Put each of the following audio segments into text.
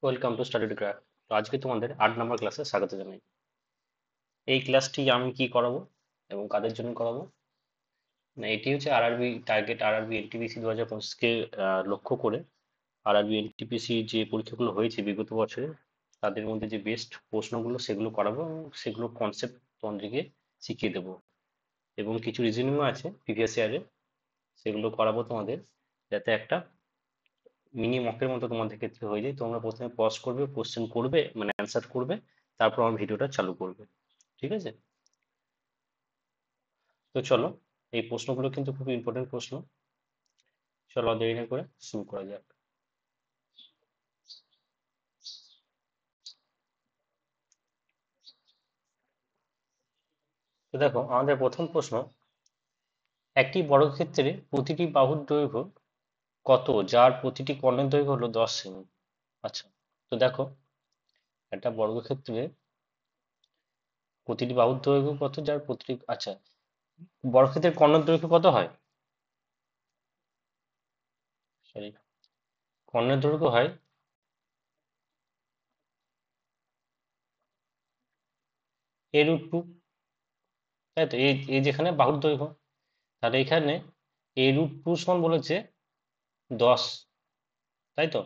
Welcome to study crack. তো আজকে তোমাদের 8 নম্বর ক্লাসে স্বাগত জানাই। এই ক্লাসটি আমি কি করাবো এবং কাদের জন্য করাবো, না এটি হচ্ছে আরআরবি টার্গেট, আরআরবি এনটিপিসি 2025কে লক্ষ্য করে আরআরবি এনটিপিসি যে পরীক্ষাগুলো হয়েছে বিগত বছরে তাদের মধ্যে যে বেস্ট প্রশ্নগুলো সেগুলো করাবো এবং সেগুলো কনসেপ্ট তোমাদেরকে শিখিয়ে দেবো এবং কিছু রিজনিংও আছে প্রিভিয়াস ইয়ারের, সেগুলো করাবো তোমাদের, যাতে একটা মিনি মকের মতো তোমাদের ক্ষেত্রে হয়ে যায়। তোমরা প্রথমে পজ করবে, কোশ্চেন করবে, মানে অ্যান্সার করবে, তারপর আমার ভিডিওটা চালু করবে। ঠিক আছে? তো চলো, এই প্রশ্নগুলো কিন্তু খুব ইম্পর্টেন্ট প্রশ্ন। চলো আর দেরি না করে শুরু করা যাক। তো দেখো, আমাদের প্রথম প্রশ্ন, একটি বর্গক্ষেত্রে প্রতিটি বাহুর দৈর্ঘ্য কত যার প্রতিটি কর্ণের দৈর্ঘ্য হলো 10 সেমি? আচ্ছা, তো দেখো, একটা বর্গক্ষেত্রে প্রতিটি বাহুর দৈর্ঘ্য কত যার প্রতিটি, আচ্ছা, বর্গক্ষেত্রের কর্ণের দৈর্ঘ্য কত হয়? সরি, কর্ণের দৈর্ঘ্য হয় a√2, তাই তো? এই এই যেখানে বাহুর দৈর্ঘ্য, তাহলে এখানে a√2 সমান বলেছে 10, তাই তো?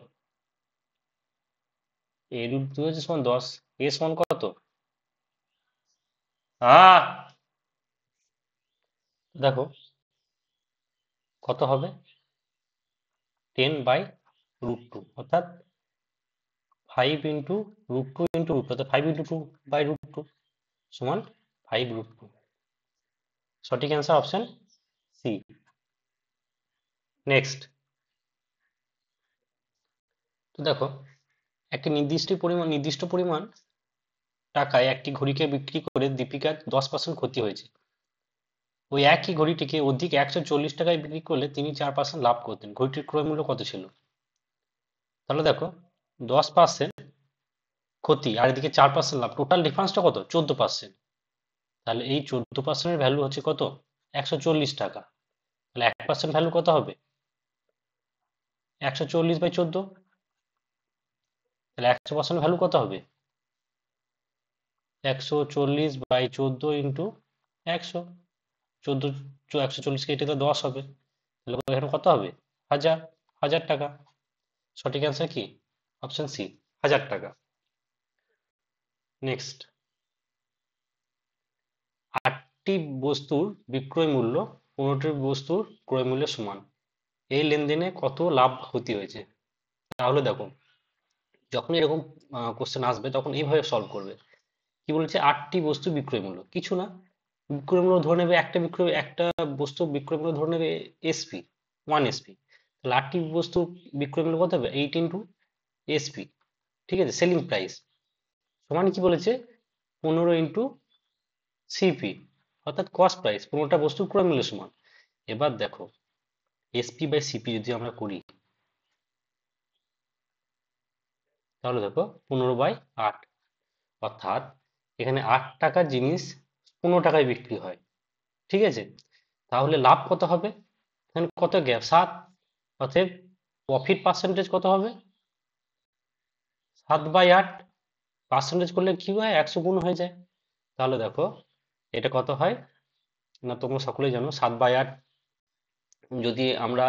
a√2 হচ্ছে সমান 10, a সমান কত? আহ দেখো কত হবে, 10/√2, অর্থাৎ 5 × √2 × √2, অর্থাৎ 5 × 2/√2 সমান 5√2। সঠিক অ্যান্সার অপশন সি। নেক্সট, তো দেখো, একটি নির্দিষ্ট পরিমাণ টাকায় একটি ঘড়িকে বিক্রি করে দীপিকার 10% ক্ষতি হয়েছে। ওই একই ঘড়িটিকে অধিক 140 টাকায় বিক্রি করলে তিনি 4% লাভ করতেন। ঘড়িটির ক্রয় মূল্য কত ছিল? তাহলে দেখো, 10% ক্ষতি আর এদিকে 4% লাভ, টোটাল ডিফারেন্সটা কত? 14%। তাহলে এই 14%-এর ভ্যালু হচ্ছে কত? 140 টাকা। তাহলে 1% ভ্যালু কত হবে? 140/14। তাহলে 100% ভ্যালু কত হবে? 140/14 ইন্টু 100। 14, 140 কেটে তো 10 হবে। তাহলে এখানে কত হবে? 1000, 1000 টাকা। সঠিক অ্যান্সার কি? অপশন সি, 1000 টাকা। নেক্সট, আটটি বস্তুর বিক্রয় মূল্য 15টি বস্তুর ক্রয় মূল্যের সমান। এই লেনদেনে কত লাভ ক্ষতি হয়েছে? তাহলে দেখো, যখন এরকম কোশ্চেন আসবে তখন এইভাবে সলভ করবে। কি বলেছে? 8টি বস্তু বিক্রয় মূল্য, কিছু না, বিক্রয় মূল্য ধরে নেবে, একটা বস্তু বিক্রয় মূল্য ধরে নেবে এসপি, 1 এসপি। তাহলে 8টি বস্তু বিক্রয় মূল্য কত হবে? 8 × এসপি, ঠিক আছে, সেলিং প্রাইস সমান কি বলেছে? 15 × সিপি, অর্থাৎ কস্ট প্রাইস, 15টা বস্তুর ক্রয় মূল্য সমান। এবার দেখো, এসপি/সিপি যদি আমরা করি, তাহলে দেখো 15/8, অর্থাৎ এখানে 8 টাকার জিনিস 15 টাকায় বিক্রি হয়, ঠিক আছে? তাহলে লাভ কত হবে? এখানে কত গ্যাপ? 7। অতএব প্রফিট পার্সেন্টেজ কত হবে? 7/8। পার্সেন্টেজ করলে কি হয়? 100 গুণ হয়ে যায়। তাহলে দেখো, এটা কত হয়, না তোমরা সকলেই জানো, 7/8 যদি আমরা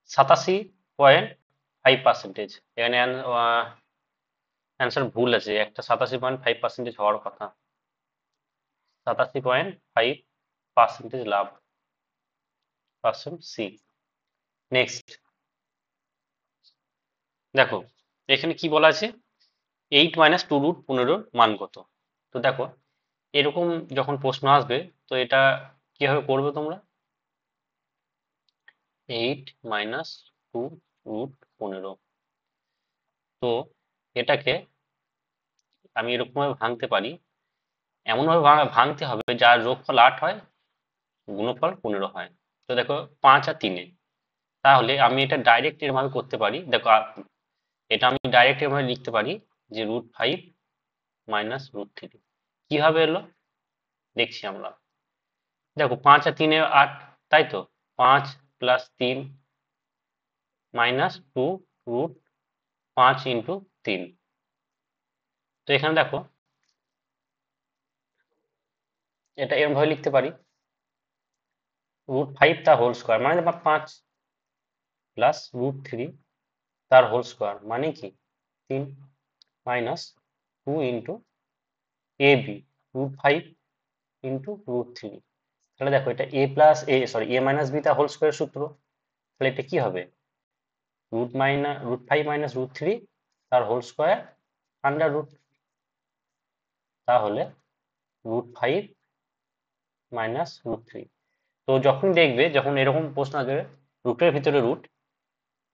87.5%, এখানে অ্যান্সার ভুল আছে, একটা 87.5% হওয়ার কথা, 87.5% লাভ, পার্সেন্ট সি। নেক্সট, দেখো এখানে কি বলা আছে? 8 - 2√15 মান কত? তো দেখো, এরকম যখন প্রশ্ন আসবে, তো এটা কিভাবে করবে তোমরা? 8 - 2√15, তো এটাকে আমি এরকম ভাবে ভাঙতে পারি, এমন ভাবে ভাঙতে হবে যার যোগফল 8 হয়, গুণফল 15 হয়। তো দেখো, 5 আর 3, তাহলে আমি এটা ডাইরেক্ট এরভাবে করতে পারি। দেখো, এটা আমি ডাইরেক্ট এরভাবে লিখতে পারি যে √5 - √3। কিভাবে এলো দেখছি আমরা। দেখো, 5 আর 3 8, তাই তো? 5 + 3 -2√5 ইন্টু 3। তো এখানে দেখো এটা এরকম ভাবে লিখতে পারি, √5 তার হোল স্কোয়ার মানে 5 প্লাস √3 তার হোল স্কোয়ার মানে কি 3 মাইনাস 2 ইন্টু ab √5 ইন্টু √3। তাহলে দেখো এটা a মাইনাস বি তার হোল স্কোয়ার সূত্র। তাহলে এটা কি হবে √5 মাইনাস √3 তার হোল স্কোয়ার আন্ডার রুট। তাহলে √5 মাইনাস √3। তো যখন দেখবে যখন এরকম প্রশ্ন আসবে রুটের ভিতরে রুট,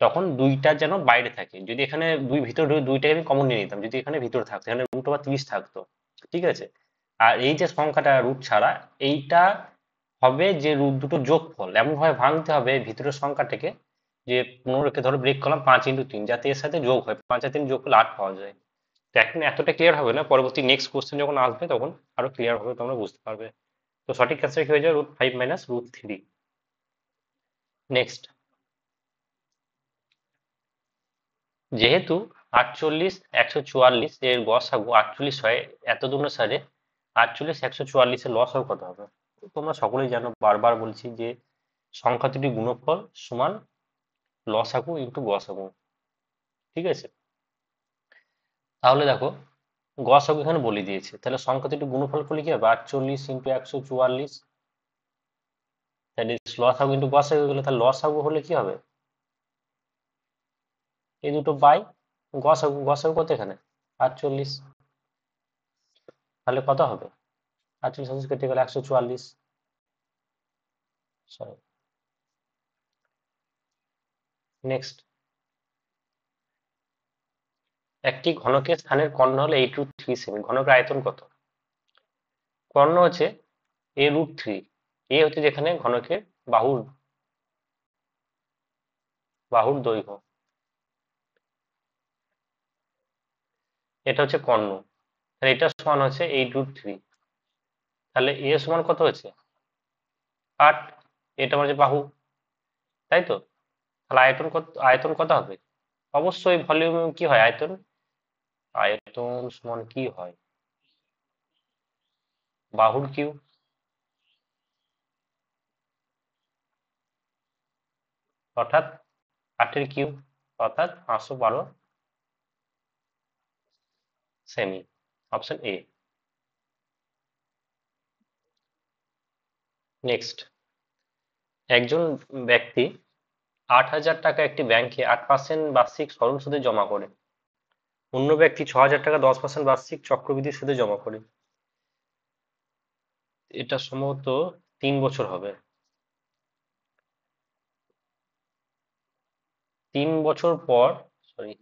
তখন দুইটা যেন বাইরে থাকে। যদি এখানে ভিতরে দুইটাকে আমি কমন নিয়ে নিতাম, যদি এখানে ভিতরে থাকতো এখানে √30 থাকতো, ঠিক আছে। আর এই যে সংখ্যাটা রুট ছাড়া, এইটা হবে যে রুট দুটো যোগফল, এমন ভাবে ভাঙতে হবে ভিতরের সংখ্যাটাকে যে 15কে ধরো ব্রেক করলাম 5 × 3, যাতে এর সাথে যোগ হয়, 5 আর 3 যোগ করলে 8 পাওয়া যায়। তো এখন এতটা ক্লিয়ার হবে না, পরবর্তী নেক্সট কোশ্চেন যখন আসবে তখন আরো ক্লিয়ার হবে, তোমরা বুঝতে পারবে। তো সঠিক অ্যান্সার কি হয়ে যায় √5 মাইনাস √3। নেক্সট, যেহেতু 48 144 এর গসাগু 48 হয়, এত অনুসারে 48 144 এর লসাগু কত হবে? তোমরা সকলেই জানো, বারবার বলছি যে সংখ্যা দুটি গুণফল সমান লসাগু ইন্টু গসাগু, ঠিক আছে। তাহলে দেখো গসাগু এখানে বলে দিয়েছে, তাহলে সংখ্যা দুটি গুণফল করলে কি হবে 48 ইন্টু 144, তাহলে লসাগু ইন্টু গসাগু গেলে তাহলে লসাগু হলে কি হবে এই দুটো বাই গসাগু, গসাগু কত এখানে 48, তাহলে কত হবে 48 কেটে গেলে 144। সরি, নেক্সট, একটি ঘনকের স্থানের কর্ণ হলো 8√3 সেমি, ঘনকের আয়তন কত? কর্ণ হচ্ছে a√3, এ হচ্ছে যেখানে ঘনকের বাহুর দৈর্ঘ্য, এটা হচ্ছে কর্ণ, তাহলে এটা সমান হচ্ছে 8√3। তাহলে এ সমান কত হচ্ছে 8, এটা হচ্ছে বাহু, তাই তো। তাহলে আয়তন কত হবে? অবশ্যই ভলিউম কি হয় আয়তন, আয়তন সমান কি হয় বাহুর কিউব, অর্থাৎ 8 এর কিউব, অর্থাৎ 512 সেমি, অপশন এ। নেক্সট, একজন ব্যক্তি 8,000 টাকা একটি ব্যাংকে 8% বার্ষিক সরল সুদে জমা করে, অন্য ব্যক্তি 6,000 টাকা 10% বার্ষিক চক্রবৃদ্ধি সুদে জমা করে। এটা সম্ভবত 3 বছর হবে। 3 বছর পর, সরি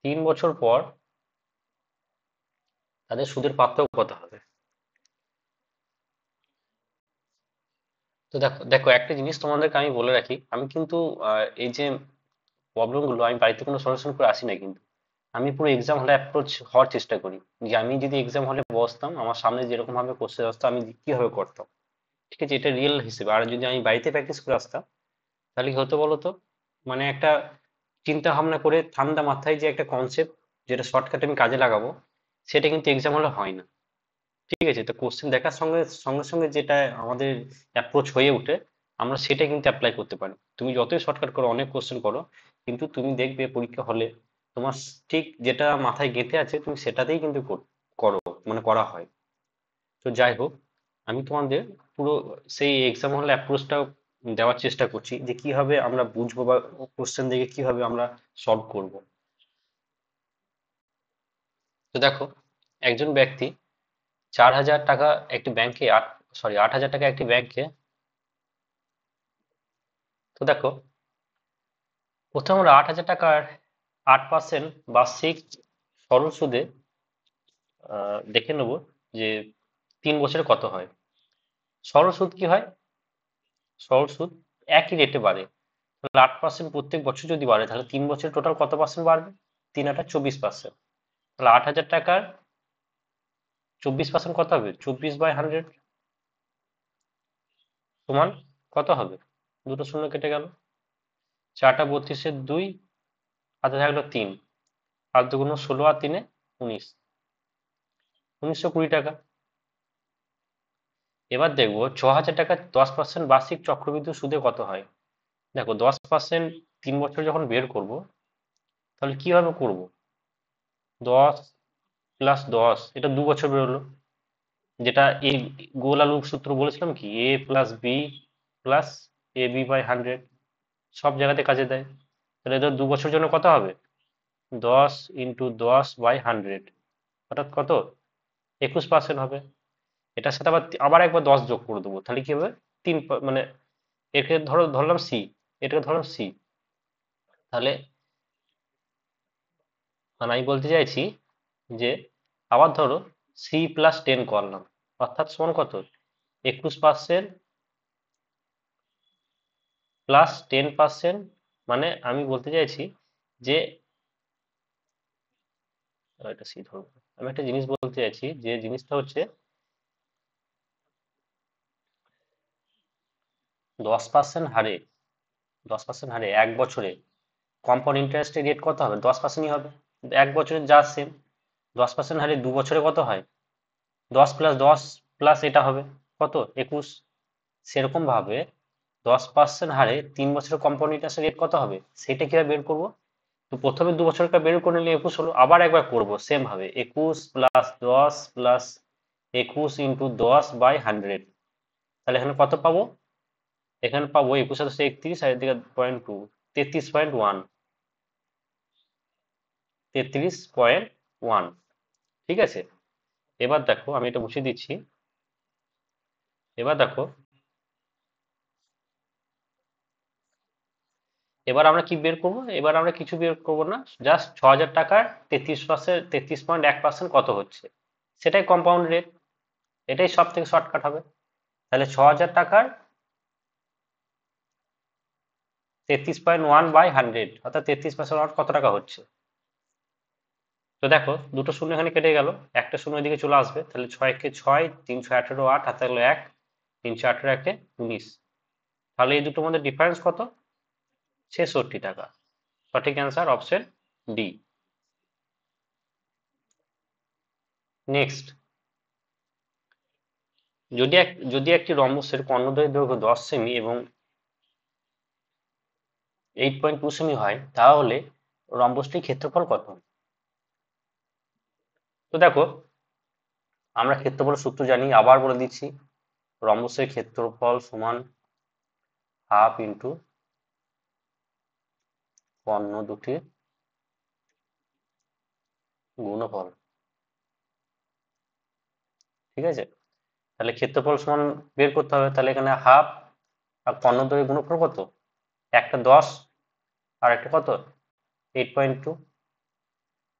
3 বছর পর তাদের সুদের পার্থক্য কত হবে? তো দেখো দেখো একটা জিনিস তোমাদেরকে আমি বলে রাখি, আমি কিন্তু এই যে প্রবলেমগুলো আমি বাড়িতে কোনো সলিউশন করে আসি না, কিন্তু আমি পুরো এক্সাম হলে অ্যাপ্রোচ হওয়ার চেষ্টা করি, যে আমি যদি এক্সাম হলে বসতাম আমার সামনে যেরকম ভাবে কোশ্চেন আসতো আমি কিভাবে করতাম, ঠিক আছে, এটা রিয়েল হিসেবে। আর যদি আমি বাড়িতে প্র্যাকটিস করে আসতাম তাহলে কি হতো বলতো, মানে একটা চিন্তা ভাবনা করে ঠান্ডা মাথায় যে একটা কনসেপ্ট যেটা শর্টকাটে আমি কাজে লাগাবো, সেটা কিন্তু এক্সাম হলে হয় না, ঠিক আছে। তো কোশ্চেন দেখার সঙ্গে সঙ্গে সঙ্গে যেটা আমাদের অ্যাপ্রোচ হয়ে ওঠে, আমরা সেটা কিন্তু অ্যাপ্লাই করতে পারি। তুমি যতই শর্টকাট করো, অনেক কোশ্চেন করো, কিন্তু তুমি দেখবে পরীক্ষা হলে তোমার ঠিক যেটা মাথায় গেঁথে আছে তুমি সেটাতেই কিন্তু করো, মানে করা হয়। তো যাই হোক, আমি তোমাদের পুরো সেই এক্সাম হলে অ্যাপ্রোচটা দেওয়ার চেষ্টা করছি, যে কিভাবে আমরা বুঝবো বা কোশ্চেন দেখে কিভাবে আমরা সলভ করব। তো দেখো, একজন ব্যক্তি 4,000 টাকা একটি ব্যাংকে 8,000 টাকা একটি ব্যাংকে, তো দেখো প্রথমে আমরা 8,000 টাকার 8% বার্ষিক সরল সুদে দেখে নেব যে 3 বছরে কত হয়। সরল সুদ কি হয়, সরল সুদ একই রেটে বাড়ে, তাহলে 8% প্রত্যেক বছর যদি বাড়ে তাহলে 3 বছরে টোটাল কত পার্সেন্ট বাড়বে, 3 × 8 = 24%। তাহলে 8,000 টাকার 24% কত হবে, 24/100 সমান কত হবে দুটো শূন্য কেটে গেল, 4টা 32-এর 2, হাতে থাকলো 3, আর দুগুণ 16 আর 3-এ 19, 1920 টাকা। এবার দেখবো 6,000 টাকা 10% বার্ষিক চক্রবৃদ্ধি সুদে কত হয়। দেখো 10% 3 বছর যখন বের করব, তাহলে কিভাবে করব, 10 + 10, এটা 2 বছর বেরোলো, যেটা এই গোল আলুর সূত্র বলেছিলাম কি, a+b+ab/100, সব জায়গাতে কাজে দেয়। তাহলে এটা 2 বছরের জন্য কত হবে, 10 × 10/100, অর্থাৎ কত, 21% হবে। এটার সাথে আবার একবার 10 যোগ করে দেবো, তাহলে কি হবে, মানে একে ধরলাম সি, এটাকে ধরলাম সি। তাহলে মানে আমি বলতে চাইছি যে আবার ধরো c+10 করলাম, অর্থাৎ সমান কত, 21% +10%, মানে আমি বলতে চাইছি যে এটা সি ধরবো, আমি একটা জিনিস বলতে চাইছি, যে জিনিসটা হচ্ছে 10% হারে 10% হারে 1 বছরে কম্পাউন্ড ইন্টারেস্টের রেট কত হবে, 10%ই হবে। 1 বছরে যা সেম, 10% হারে 2 বছরে কত হয়, 10 + 10 এটা হবে কত, 21। সেরকম ভাবে 10% হারে 3 বছরের কম্পাউন্ড ইন্টারেস্টের রেট কত হবে, সেটা কিভাবে বের করবো। তো প্রথমে 2 বছরটা বের করে নিলে 21 হলো, আবার একবার করবো সেম ভাবে, 21 + 10 + 21 × 10/100, তাহলে এখানে কত পাবো, এখানে পাবো 21 × 31, আর এদিকে 0.2, 33.1, 33.1, ঠিক আছে। এবার দেখো আমি এটা মুছে দিচ্ছি। এবার দেখো, এবার আমরা কি বের করব, এবার আমরা কিছু বের করবো না, জাস্ট 6,000 টাকার 33.1% কত হচ্ছে, সেটাই কম্পাউন্ড রেট, এটাই সব থেকে শর্টকাট হবে। তাহলে 6,000 টাকার 33.1/100, অর্থাৎ 33% কত টাকা হচ্ছে। তো দেখো দুটো শূন্য এখানে কেটে গেল, একটা শূন্য এদিকে চলে আসবে, তাহলে 6 × 6, 318, 8, হাতে গেলো 1, 318, 1, 19, তাহলে এই দুটোর মধ্যে ডিফারেন্স কত, 66 টাকা। সঠিক অ্যান্সার অপশন ডি। নেক্সট, যদি একটি রম্বসের কর্ণদ্বয়ের দৈর্ঘ্য 10 সেমি এবং 8.2 সেমি হয়, তাহলে রম্বসটির ক্ষেত্রফল কত। তো দেখো আমরা ক্ষেত্রফলের সূত্র জানি, আবার বলে দিচ্ছি, রম্বসের ক্ষেত্রফল সমান হাফ ইন্টু কর্ণ দুটির গুণফল, ঠিক আছে। তাহলে ক্ষেত্রফল সমান বের করতে হবে, তাহলে এখানে হাফ আর কর্ণদ্বয়ের গুণফল কত, একটা 10 আর একটা কত, 8.2,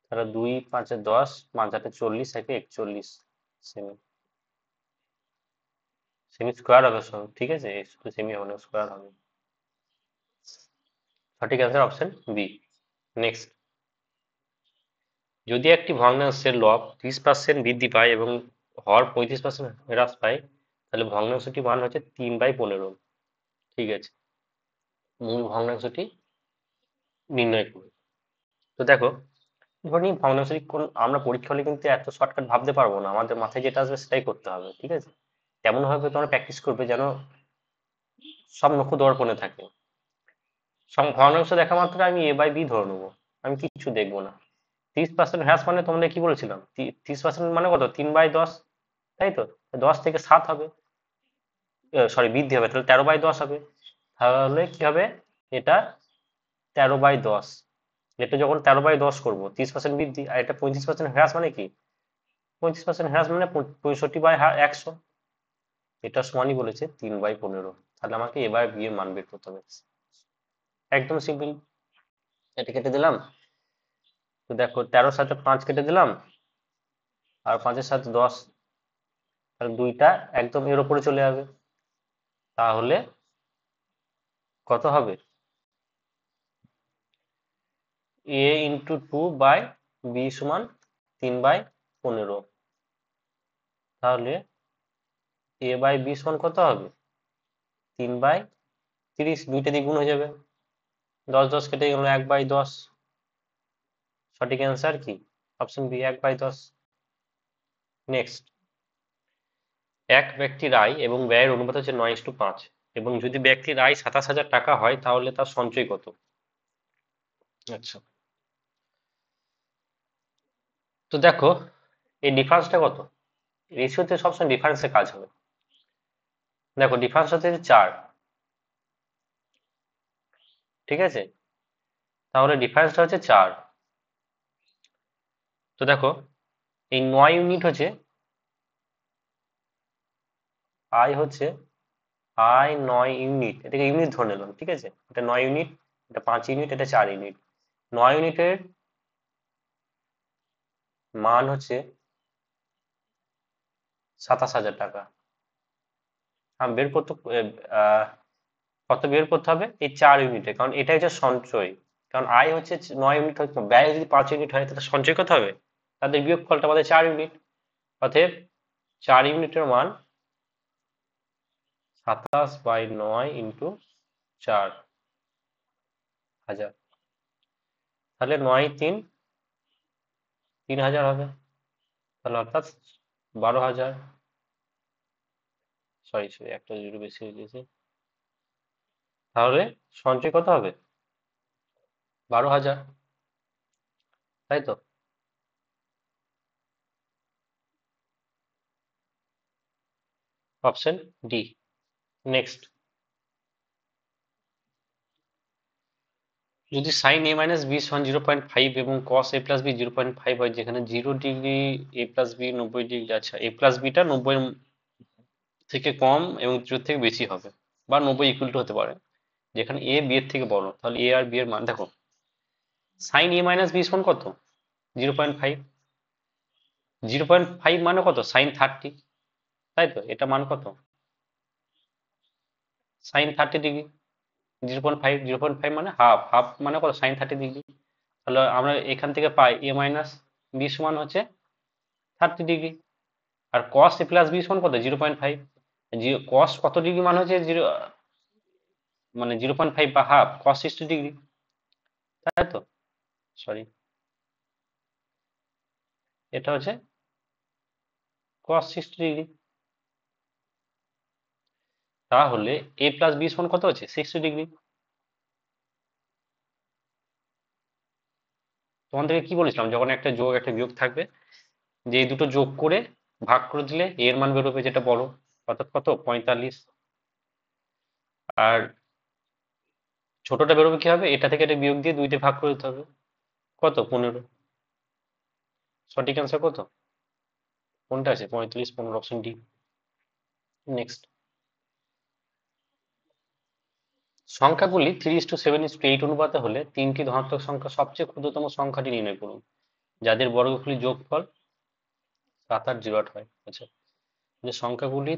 তাহলে 2 × 5 = 10, 5 × 8 = 40, 1 × 41 সেমি, সেমি স্কোয়ার হবে সব, ঠিক আছে, শুধু সেমি হবে না, স্কোয়ার হবে। সঠিক অ্যান্সার অপশন বি। নেক্সট, যদি একটি ভগ্নাংশের লব 30% বৃদ্ধি পায় এবং হর 35% হ্রাস পায়, তাহলে ভগ্নাংশটির মান হচ্ছে 3/15, ঠিক আছে। মূল ভগ্নাংশটি নির্ণয় করবে। তো দেখো ধরি ভগ্নাংশটি কোন, আমরা পরীক্ষা হলে কিন্তু এত শর্টকাট ভাবতে পারবো না, আমাদের মাথায় যেটা আসবে সেটাই করতে হবে, ঠিক আছে। তেমন ভাবে তোমরা প্র্যাকটিস করবে যেন সব নক্ষু দর্পণে থাকে। সব ভগ্নাংশ দেখা মাত্র আমি a/b ধরে নেবো, আমি কিচ্ছু দেখবো না। 30% হ্রাস মানে তোমাদের কি বলেছিলাম, 30% মানে কত, 3/10, তাই তো, 10 থেকে 7 হবে, সরি বৃদ্ধি হবে, তাহলে 13/10 হবে। তাহলে কি হবে, এটা 13/10, এটা যখন 13/10 করবো, 30% বৃদ্ধি, আর এটা 35% হ্রাস মানে কি, 35% হ্রাস মানে 65/100, এটা সমানই বলেছে 3/15। তাহলে আমাকে এবার বি এর মান বের করতে হবে, একদম সিম্পল। এটা কেটে দিলাম, তো দেখো 13-র সাথে 5 কেটে দিলাম, আর 5-এর সাথে 10, তাহলে দুইটা একদম এর উপরে চলে যাবে, তাহলে কত হবে, a × 2/b সমান 3/15, তাহলে a/b সমান কত হবে, 3/15, 30 দুইটা দিয়ে গুণ হয়ে যাবে, 10 10 কেটে গেল 1/10। সঠিক অ্যান্সার কি? Option B, 1/10। নেক্সট, এক ব্যক্তির আয় এবং ব্যয়ের অনুপাত হচ্ছে 9:5, এবং যদি ব্যক্তির আয় 27,000 টাকা হয় তাহলে তার সঞ্চয় কত? আচ্ছা, তো দেখো এই ডিফারেন্সটা কত? রেশিওতে সবসময় ডিফারেন্সে কাজ হবে। দেখো ডিফারেন্স হচ্ছে 4, ঠিক আছে, তাহলে ডিফারেন্সটা হচ্ছে 4। তো দেখো এই 9 ইউনিট হচ্ছে আয়, হচ্ছে আয় 9 ইউনিট, এটাকে ইউনিট ধরে নিলাম, ঠিক আছে, এটা 9 ইউনিট, এটা 5 ইউনিট, এটা 4 ইউনিট। 9 ইউনিটের মান হচ্ছে 27,000 টাকা। আমি বের করতে আহ, কত বের করতে হবে? এই 4 ইউনিটে, কারণ এটা হচ্ছে সঞ্চয়। কারণ আয় হচ্ছে 9 ইউনিট, হচ্ছে ব্যয় যদি 5 ইউনিট হয় তাহলে সঞ্চয় কত হবে? তাদের বিয়োগফলটা আমাদের 4 ইউনিট। অতএব 4 ইউনিটের মান 27/9 ইন্টু 4,000, তাহলে 9 3 3,000 হবে, তাহলে অর্থাৎ 12,000। সরি সরি, একটা জিরো বেশি হয়ে গেছে। তাহলে সঞ্চয় কত হবে? 12,000, তাই তো? Option D. নেক্সট, যদি সাইন এ মাইনাস বি সমান 0.5 এবং কস এ প্লাস বি 0.5 হয়, যেখানে 0 ডিগ্রি এ প্লাস বি 90 ডিগ্রি, আচ্ছা এ প্লাস বিটা 90 থেকে কম এবং 0 থেকে বেশি হবে, বা 90 ইকুয়াল টু হতে পারে, যেখানে এ বি এর থেকে বড়, তাহলে এ আর বি এর মান দেখো। সাইন এ মাইনাস বি সমান কত? 0.5। 0.5 মানে কত? সাইন 30, তাই তো? এটা মান কত? Sine 30 degree. 0.5, 0.5 মানে হাফ, হাফ মানে কত? Sine 30 degree. তাহলে আমরা এখান থেকে পাই এ মাইনাস বি সমান হচ্ছে 30 ডিগ্রি। আর কস এ প্লাস বি সমান কত? 0.5। কস কত ডিগ্রি মান হচ্ছে জিরো, মানে 0.5 বা হাফ, কস 60 ডিগ্রি, তাই তো? সরি, এটা হচ্ছে কস 60 ডিগ্রি। তাহলে এ প্লাস বি সমান কত হচ্ছে? 60 ডিগ্রি। তোমাদেরকে কি বলেছিলাম, যখন একটা যোগ একটা বিয়োগ থাকবে, যে এই দুটো যোগ করে ভাগ করে দিলে এর মান বেরোবে যেটা বড়, অর্থাৎ কত? 45। আর ছোটটা বেরোবে কি হবে? এটা থেকে এটা বিয়োগ দিয়ে 2 দিয়ে ভাগ করে দিতে হবে, কত? 15। সঠিক অ্যান্সার কত? কোনটা আছে? 45, 15, অপশন ডি। নেক্সট, সংখ্যাগুলি 3:7:8 অনুপাতে হলে তিনটি ধনাত্মক সংখ্যা সবচেয়ে ক্ষুদ্রতম সংখ্যাটি নির্ণয় করুন যাদের বর্গফলের যোগফল 7, 8, 0, 8 হয়। আচ্ছা, যে সংখ্যাগুলি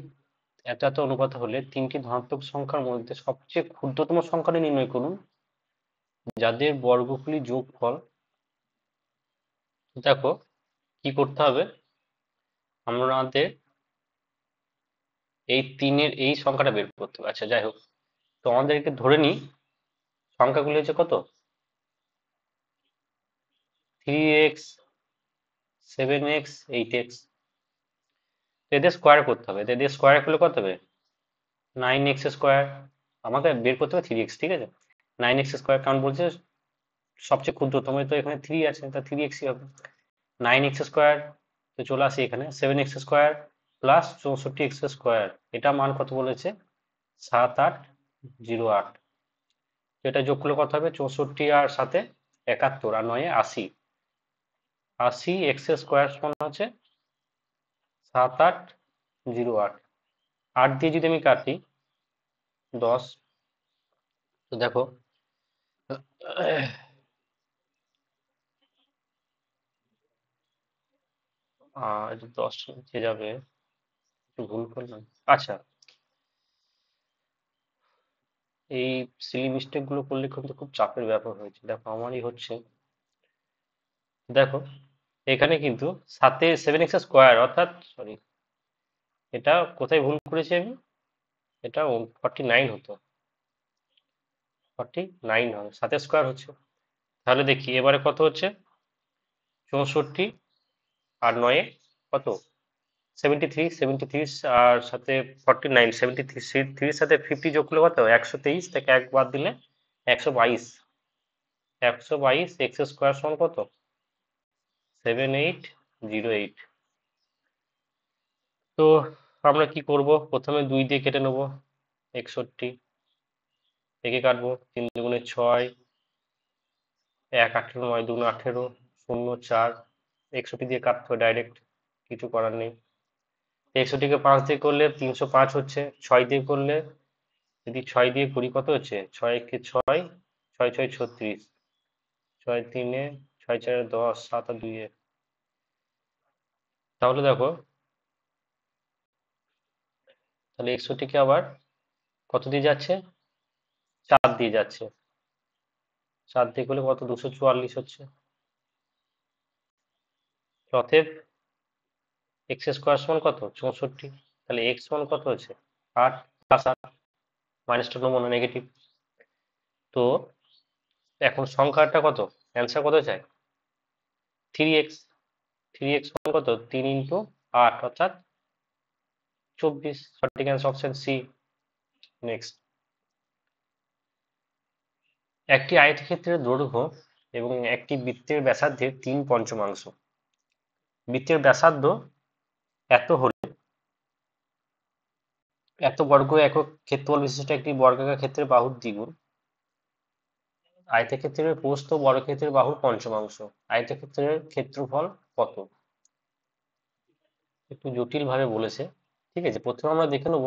এত এত অনুপাতে হলে তিনটি ধনাত্মক সংখ্যার মধ্যে সবচেয়ে ক্ষুদ্রতম সংখ্যাটি নির্ণয় করুন যাদের বর্গফুলী যোগফল, দেখো কি করতে হবে, আমাদের এই তিনের এই সংখ্যাটা বের করতে হবে। আচ্ছা যাই হোক, তো আমাদেরকে ধরে নিই সংখ্যাগুলি হচ্ছে কত? 3x, 7x, 8x। এদের স্কোয়ার করতে হবে, এদের স্কোয়ার করলে কত হবে? 9x²। আমাকে বের করতে হবে 3x, ঠিক আছে, 9x², কারণ বলছে সবচেয়ে ক্ষুদ্রতম, তো এখানে 3 আছে, তা 3x হবে। 9x², তো চলে আসি এখানে 7x² প্লাস 64x², এটা মান কত বলেছে? 7, 8, 0, 8। এটা যোগ করলে কত হবে? 64 আর 7 71 আর 9 80। 80x² সমান হচ্ছে 7, 8, 0, 8। 8 দিয়ে যদি আমি কাটি 10, তো দেখো আর 10 নিচে যাবে, একটু ভুল করলাম। আচ্ছা, এই সিলি মিস্টেক গুলো করলে কিন্তু খুব চাপের ব্যাপার হয়েছে। দেখো আমারই হচ্ছে, দেখো এখানে কিন্তু 7 7x² অর্থাৎ, সরি, এটা কোথায় ভুল করেছি আমি? এটা 49 হতো, 49 হবে, 7 স্কোয়ার হচ্ছে। তাহলে দেখি এবারে কত হচ্ছে, 64 আর 9 কত, 73, 73 আর সাথে 49, 73, থ্রির সাথে 50 যোগ করলে কত, 123, থেকে এক বাদ দিলে 122, 122 এক্স স্কোয়ার সমান কত, 7808। তো আমরা কি করব, প্রথমে 2 দিয়ে কেটে নেব, 61 একে কাটবো, 3 দুগুণে 6, 1 18, 9 দুগুণে 18, 0 4, 61 দিয়ে কাটতে হবে ডাইরেক্ট, কিছু করার নেই। 61কে 5 দিয়ে করলে 305 হচ্ছে, 6 দিয়ে করলে, যদি 6 দিয়ে করি কত হচ্ছে, 6 একে 6, 6 6 36, 6 3-এ 6 4-এ 10, 7 আর 2-এ, তাহলে দেখো, তাহলে 61কে আবার কত দিয়ে যাচ্ছে, 4 দিয়ে যাচ্ছে, 4 দিয়ে করলে কত, 244 হচ্ছে। অতএব এক্স স্কোয়ার সমান কত, 64। তাহলে এক্স সমান কত হচ্ছে, 8 প্লাস 8, মাইনাসটা তো মনে নেগেটিভ। তো এখন সংখ্যাটা কত, অ্যান্সার কত চাই, 3x, 3x সমান কত, 3 × 8 অর্থাৎ 24, সঠিক অ্যান্সার অপশন সি। নেক্সট, একটি আয়তক্ষেত্রের দৈর্ঘ্য এবং একটি বৃত্তের ব্যাসার্ধের 3/5 বৃত্তের ব্যাসার্ধ এত হলে এত বর্গ একক ক্ষেত্রফল বিশিষ্ট একটি বর্গাকার ক্ষেত্রের বাহুর দ্বিগুণ, আয়তক্ষেত্রের প্রস্থ বর্গক্ষেত্রের বাহুর পঞ্চমাংশ, আয়তক্ষেত্রের ক্ষেত্রফল কত। একটু জটিল ভাবে বলেছে, ঠিক আছে। প্রথমে আমরা দেখে নেব,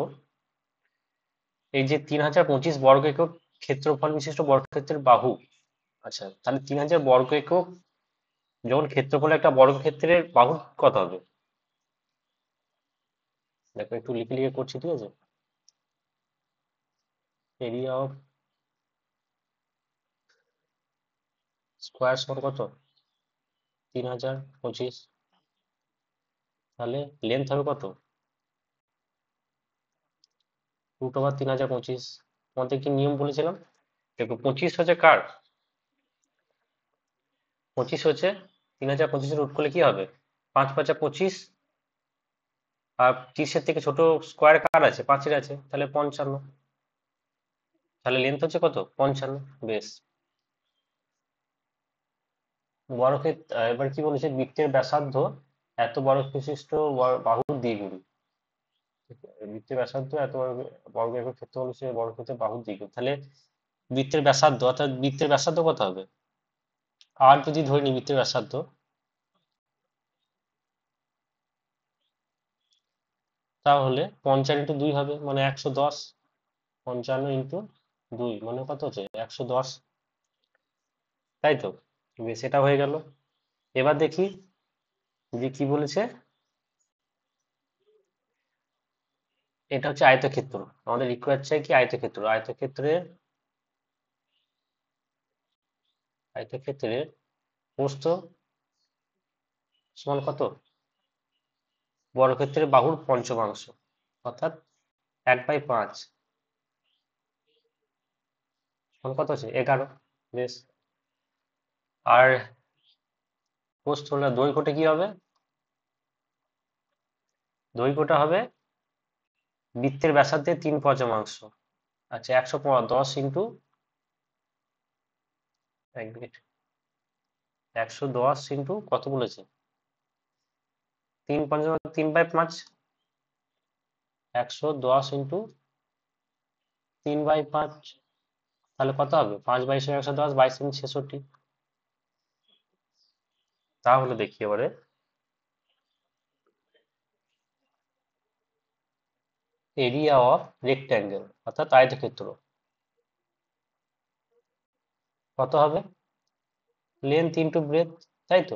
এই যে 3025 বর্গ একক ক্ষেত্রফল বিশিষ্ট বর্গক্ষেত্রের বাহু, আচ্ছা তাহলে 3000 বর্গ একক যখন ক্ষেত্রফল একটা বর্গক্ষেত্রের বাহু কত হবে, দেখো একটু লিখে লিখে করছি, ঠিক আছে। এরিয়া অফ স্কোয়ার সমান কত, 3025, তাহলে লেন্থ হবে কত, √3,025। তোমাদের কি নিয়ম বলেছিলাম, দেখো 25 হচ্ছে কার, 25 হচ্ছে 3025 রুট করলে কি হবে, 5×5 = 25, আর 30-এর থেকে ছোট স্কোয়ার কার আছে, 5-এর আছে, তাহলে 55, তাহলে লেন্থ হচ্ছে কত, 55। বেশ, এবার কি বলেছে, বৃত্তের ব্যাসার্ধ এত বর্গ বিশিষ্ট বাহুর দ্বিগুণ, বৃত্তের ব্যাসার্ধ এত বর্গ একক ক্ষেত্রফল হিসেবে বর্গক্ষেত্রের বাহুর দ্বিগুণ, তাহলে বৃত্তের ব্যাসার্ধ অর্থাৎ বৃত্তের ব্যাসার্ধ কত হবে, আর যদি ধরে নিই বৃত্তের ব্যাসার্ধ, তাহলে 55 × 2 হবে মানে 110, 55 × 2 মানে কত হচ্ছে, 110, তাই তো। বেশ, এটা হয়ে গেল। এবার দেখি যে কি বলেছে, এটা হচ্ছে আয়তক্ষেত্র, আমাদের রিকোয়ার চাই কি, আয়তক্ষেত্রের প্রস্থ সমান কত, বর্গক্ষেত্রের বাহুর পঞ্চমাংশ, অর্থাৎ 1/5 সমান কত আছে, 11। বেশ, আর প্রস্থ হলে দৈর্ঘ্যটা কি হবে, দৈর্ঘ্যটা হবে বৃত্তের ব্যাসার্ধের 3/5। আচ্ছা 110 ইন্টু, এক মিনিট, 110 ইন্টু কত বলেছে, 3/5, 3/5, 110 ইন্টু 3/5, তাহলে কত হবে, 5/110, 22×66। তাহলে দেখি এবারে, এরিয়া অফ রেক্ট্যাঙ্গেল অর্থাৎ আয়তক্ষেত্র কত হবে, লেন্থ ইন্টু ব্রেথ, তাই তো।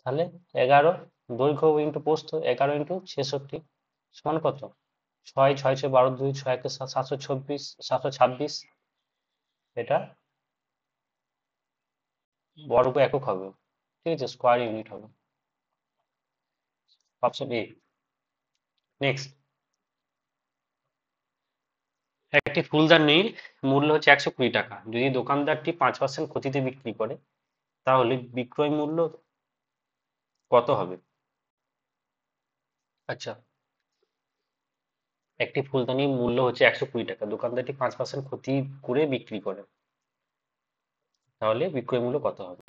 তাহলে 11, দৈর্ঘ্য ইন্টু প্রস্থ 11 × 66 সমান কত, 6, 6 6 12 2, 6 1 724, 726, এটা বর্গ একক হবে, ঠিক আছে, স্কোয়ার ইউনিট হবে, অপশন এ। নেক্সট, একটি ফুলদানির মূল্য হচ্ছে 120 টাকা। যদি দোকানদারটি 5% ক্ষতিতে বিক্রি করে, তাহলে বিক্রয় মূল্য কত হবে? আচ্ছা, একটি ফুলদানির মূল্য হচ্ছে 120 টাকা, দোকানদারটি 5% ক্ষতি করে বিক্রি করে, তাহলে বিক্রয় মূল্য কত হবে?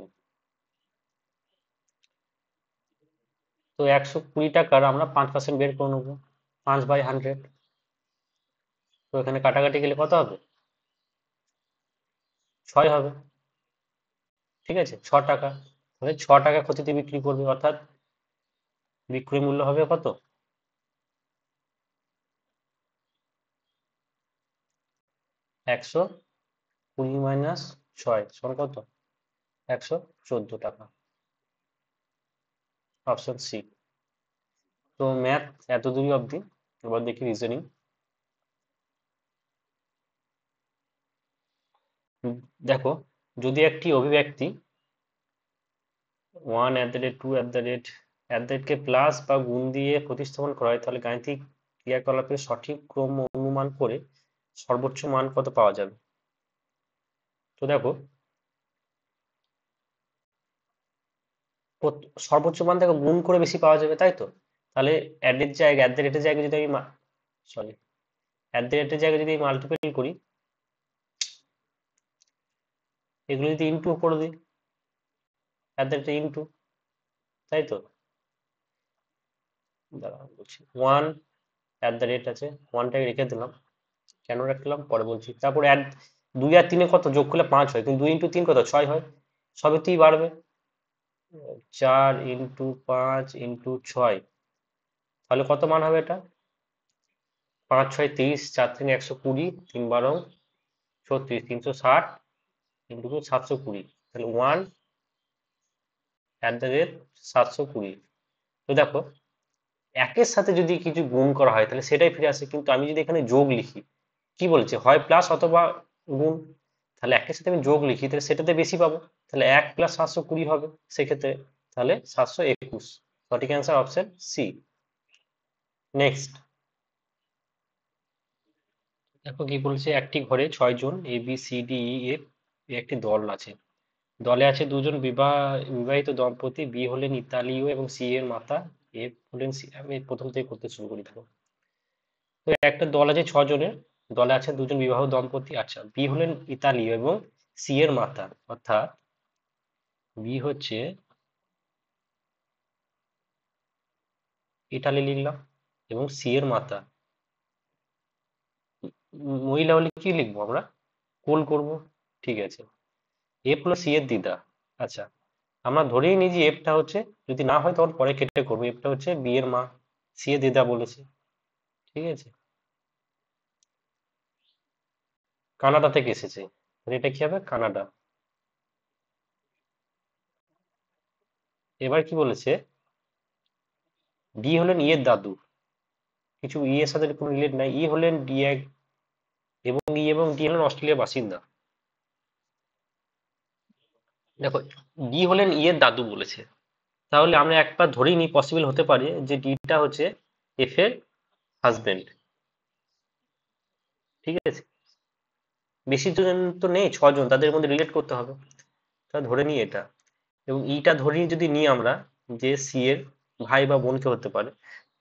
তো 120 টাকার আমরা 5% বের করে নেবো, 5/100। তো এখানে কাটাকাটি গেলে কত হবে? 6 হবে। ঠিক আছে, 6 টাকা। তাহলে 6 টাকা ক্ষতিতে বিক্রি করবে, অর্থাৎ বিক্রয় মূল্য হবে কত? 120 - 6 সমান কত? 114 টাকা। Option C. তো ম্যাথ এত দূরই অবধি। এবার দেখি রিজনিং। দেখো, যদি একটি অভিব্যক্তি 1@2@কে প্লাস বা গুণ দিয়ে প্রতিস্থাপন করা হয়, তাহলে গাণিতিক ক্রিয়াকলাপের সঠিক ক্রম অনুমান করে সর্বোচ্চ মান কত পাওয়া যাবে? তো দেখো, সর্বোচ্চ মান দেখো গুণ করে বেশি পাওয়া যাবে, তাই তো? তাহলে অ্যাডের জায়গায়, অ্যাট দ্য রেটের জায়গায় যদি আমি সরি অ্যাট দ্য রেটের জায়গায় যদি মাল্টিপ্লাই করি, এগুলো যদি ইনটু করে দিই, অ্যাট দ্য রেটে ইনটু, তাই তো? দাঁড়াও বলছি, 1 আছে, 1টাকে রেখে দিলাম। কেন রাখলাম পরে বলছি। তারপর 2 আর 3 কত যোগ করলে 5 হয়, কিন্তু 2 × 3 কত? 6 হয়। সবেতেই বাড়বে। 4 × 5 × 6, তাহলে কত মান হবে এটা? 5 × 6 = 30, 4 × 3 = 120, 3 × 12 = 36, 360 × 720। তাহলে 1@720। তো দেখো, একের সাথে যদি কিছু গুণ করা হয় তাহলে সেটাই ফিরে আসে, কিন্তু আমি যদি এখানে যোগ লিখি, কি বলছে, হয় প্লাস অথবা গুণ। তাহলে একের সাথে আমি যোগ লিখি, তাহলে সেটাতে বেশি পাবো। তাহলে 1 + 720 হবে সেক্ষেত্রে। তাহলে 721। সঠিক অ্যান্সার অপশন সি। নেক্সট, দেখো কি বলছে, একটি ঘরে 6 জন ABCDE একটি দল আছে। দলে আছে 2 জন বিবাহিত দম্পতি, বি হলেন ইতালীয় এবং সি এর মাতা, এফ হলেন আমি প্রথম থেকে করতে শুরু করি। দেখো, তো একটা দল আছে 6 জনের, দলে আছে 2 জন বিবাহ দম্পতি। আচ্ছা, বি হলেন ইতালীয় এবং সি এর মাতা, অর্থাৎ বি হচ্ছে ইটালি লিখলাম, এবং সি এর মাতা। মহিলা হলে কি লিখবো আমরা? কোল করব। ঠিক আছে, এফ হলো সি এর দিদা। আচ্ছা, আমরা ধরেই নিই যে এফটা হচ্ছে, যদি না হয় তখন পরে কেটে করবো, এফটা হচ্ছে বি এর মা, সি এর দিদা বলেছে। ঠিক আছে, কানাডা থেকে এসেছে, তাহলে এটা কি হবে? কানাডা। এবার কি বলেছে, ডি হলেন ইয়ের দাদু, কিছু ই এর সাথে কোনো রিলেট নাই, ই হলেন ডি এবং ডি হলেন অস্ট্রেলিয়ার বাসিন্দা। দেখো, ডি হলেন ইয়ের দাদু বলেছে, তাহলে আমরা একবার ধরেই নিই, পসিবল হতে পারে যে ডিটা হচ্ছে এফ এর হাজবেন্ড। ঠিক আছে, বেশি জন তো নেই, 6 জন, তাদের মধ্যে রিলেট করতে হবে। তা ধরে নিই এটা, এবং ইটা ধরেই যদি নিই আমরা যে সি এর ভাই বা বোনকে হতে পারে,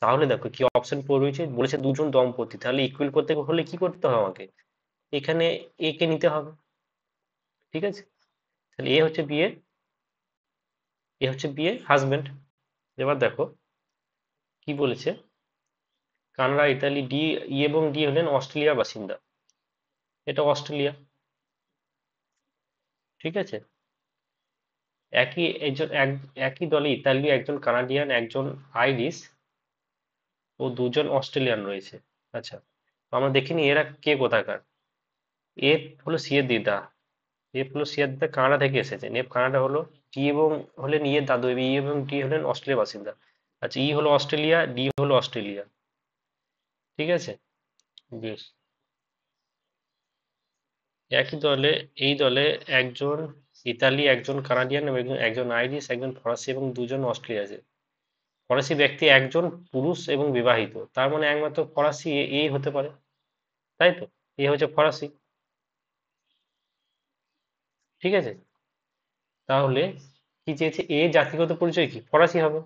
তাহলে দেখো কি অপশন রয়েছে, বলেছে 2 জন দম্পতি, তাহলে ইকুয়াল করতে হলে কি করতে হবে আমাকে? এখানে এ কে নিতে হবে। ঠিক আছে, তাহলে এ হচ্ছে বিয়ে হাজবেন্ড। এবার দেখো কি বলেছে, কানাডা, ইতালি, ই এবং ডি হলেন অস্ট্রেলিয়ার বাসিন্দা, এটা অস্ট্রেলিয়া। ঠিক আছে, একই দলে ইতালীয় একজন, কানাডিয়ান একজন, আইরিশ ও 2 জন অস্ট্রেলিয়ান রয়েছে। আচ্ছা, তো আমরা দেখিনি এরা কে কোথাকার। এফ হলো সি এর দিদা, কানাডা থেকে এসেছেন। এফ কানাডা হলো, টি এবং হলেন ইয়ের দাদু, ই এবং ডি হলেন অস্ট্রেলিয়ার বাসিন্দা। আচ্ছা, ই হলো অস্ট্রেলিয়া, ডি হলো অস্ট্রেলিয়া। ঠিক আছে, বেশ। এই দলে একজন ইতালি, একজন কানাডিয়ান এবং একজন আইরিশ, একজন ফরাসি এবং 2 জন অস্ট্রেলিয়া আছে। ফরাসি ব্যক্তি একজন পুরুষ এবং বিবাহিত, তার মানে একমাত্র ফরাসি এই হতে পারে, তাই তো? এ হচ্ছে ফরাসি। ঠিক আছে, তাহলে কি চেয়েছে, এ জাতিগত পরিচয় কি, ফরাসি হবে।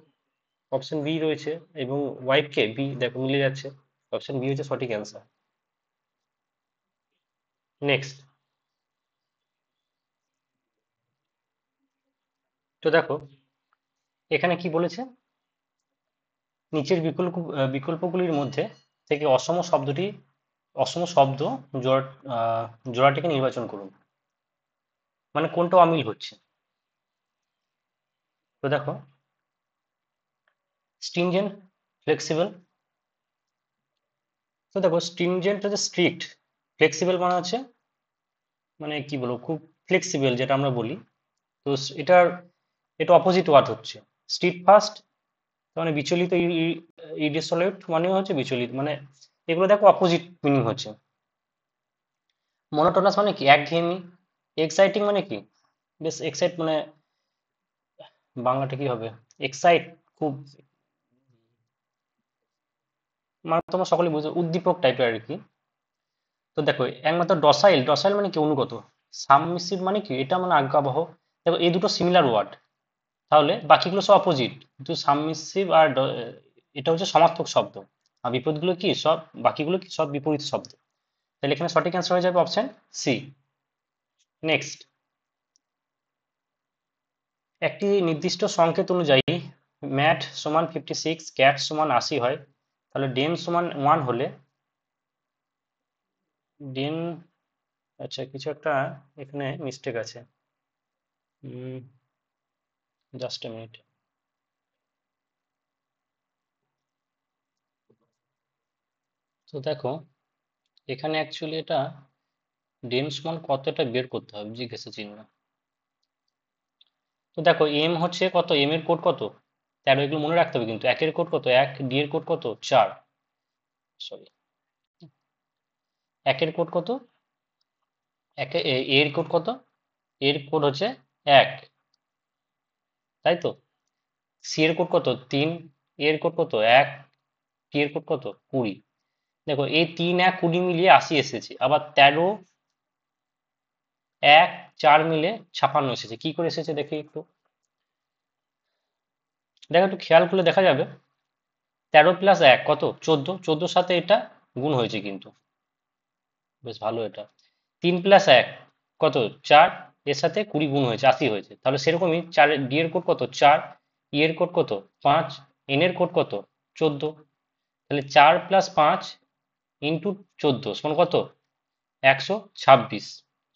অপশন বি রয়েছে, এবং ওয়াইফকে বি, দেখো মিলে যাচ্ছে। অপশন বি হচ্ছে সঠিক অ্যান্সার। নেক্সট, তো দেখো এখানে কি বলেছে, নিচের বিকল্পগুলির মধ্যে থেকে অসম শব্দ জোড়া জোড়াটিকে নির্বাচন করুন, মানে কোনটা অমিল হচ্ছে। তো দেখো, স্ট্রিনজেন্ট, ফ্লেক্সিবল। তো দেখো স্ট্রিনজেন্ট হচ্ছে স্ট্রিক্ট, ফ্লেক্সিবল মানে হচ্ছে মানে কি বলবো, খুব ফ্লেক্সিবল যেটা আমরা বলি। তো এটার এটা অপোজিট ওয়ার্ড হচ্ছে। স্ট্রিট ফাস্ট মানে বিচলিত, ইডিসোলেট মানে হচ্ছে বিচলিত, মানে এগুলো দেখো অপোজিট মিনিং হচ্ছে। মনোটোনাস মানে কি, একঘেয়েমি। এক্সাইটিং মানে কি, বেশ এক্সাইট মানে বাংলাটা কি হবে, এক্সাইট, খুব, মানে তোমরা সকলে বুঝো, উদ্দীপক টাইপের আর কি। তো দেখো একমাত্র ডসাইল, ডসাইল মানে কি অনুগত। সাবমিসিভ মানে কি, এটা মানে আজ্ঞাবহ। দেখো এই দুটো সিমিলার ওয়ার্ড, তাহলে বাকিগুলো সব অপোজিট, কিন্তু সাবমিসিভ আর এটা হচ্ছে সমার্থক শব্দ, আর বিপরীতগুলো কি সব, বাকিগুলো কি সব বিপরীত শব্দ। তাহলে এখানে সঠিক অ্যান্সার হয়ে যাবে অপশন সি। নেক্সট, একটি নির্দিষ্ট সংকেত অনুযায়ী ম্যাট সমান 56, ক্যাট সমান 80 হয়, তাহলে ডেন সমান 1 হলে ডেন, আচ্ছা কিছু একটা এখানে মিস্টেক আছে, জাস্ট এ মিনিট। তো দেখো এখানে অ্যাকচুয়ালি এটা ডেন সমান কত, এটা বের করতে হবে, জিজ্ঞাসা চিহ্ন। তো দেখো এম হচ্ছে কত, এম এর কোড কত, 13, এগুলো মনে রাখতে হবে কিন্তু। একের কোড কত 1, ডি এর কোড কত 4, সরি, একের কোড কত, একে এর কোড কত, এর কোড হচ্ছে 1, তাই তো। সি এর কোড কত 3, এর কোড কত 1, টি এর কোড কত 20। দেখো এই 3, 1, 20 মিলিয়ে 80 এসেছে, আবার 13, 1, 4 মিলে 56 এসেছে। কি করে এসেছে দেখি একটু, দেখো একটু খেয়াল করলে দেখা যাবে, 13 প্লাস 1 কত 14, 14 সাথে এটা গুণ হয়েছে কিন্তু, বেশ ভালো এটা। 3 প্লাস 1 কত 4, এর সাথে 20 গুণ হয়েছে, 80 হয়েছে। তাহলে সেরকমই 4, ডি এর কোড কত 4, ই এর কোড কত 5, এন এর কোড কত 14। তাহলে 4 প্লাস 5 ইন্টু 14 সমান কত 126।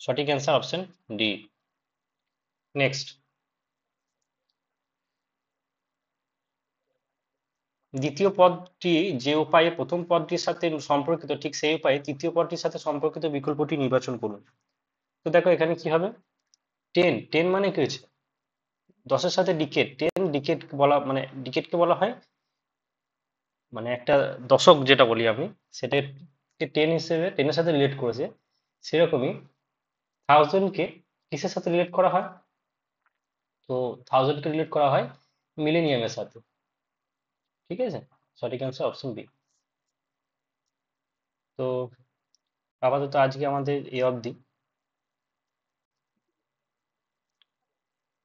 সঠিক অ্যান্সার অপশন ডি। নেক্সট, দ্বিতীয় পদটি যে উপায়ে প্রথম পদটির সাথে সম্পর্কিত, ঠিক সেই উপায়ে তৃতীয় পদটির সাথে সম্পর্কিত বিকল্পটি নির্বাচন করুন। তো দেখো এখানে কি হবে, 10, 10 মানে কি হয়েছে, 10-এর সাথে ডিকেট, 10 ডিকেট বলা, মানে ডিকেটকে বলা হয় মানে একটা দশক যেটা বলি আমি, সেটাকে 10 হিসেবে 10-এর সাথে রিলেট করেছে। সেরকমই থাউজেন্ডকে কিসের সাথে রিলেট করা হয়, তো থাউজেন্ডকে রিলেট করা হয় মিলেনিয়ামের সাথে। ঠিক আছে, সঠিক অ্যান্সার অপশন বি। তো আপাতত আজকে আমাদের এই অবধি,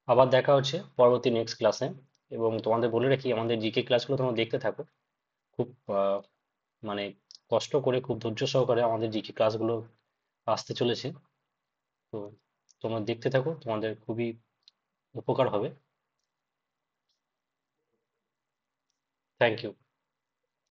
আবার দেখা হচ্ছে পরবর্তী নেক্সট ক্লাসে। এবং তোমাদের বলে রাখি, আমাদের জিকে ক্লাসগুলো তোমরা দেখতে থাকো, খুব মানে কষ্ট করে, খুব ধৈর্য সহকারে আমাদের জিকে ক্লাসগুলো আসতে চলেছে। তো তোমরা দেখতে থাকো, তোমাদের খুবই উপকার হবে। Thank you.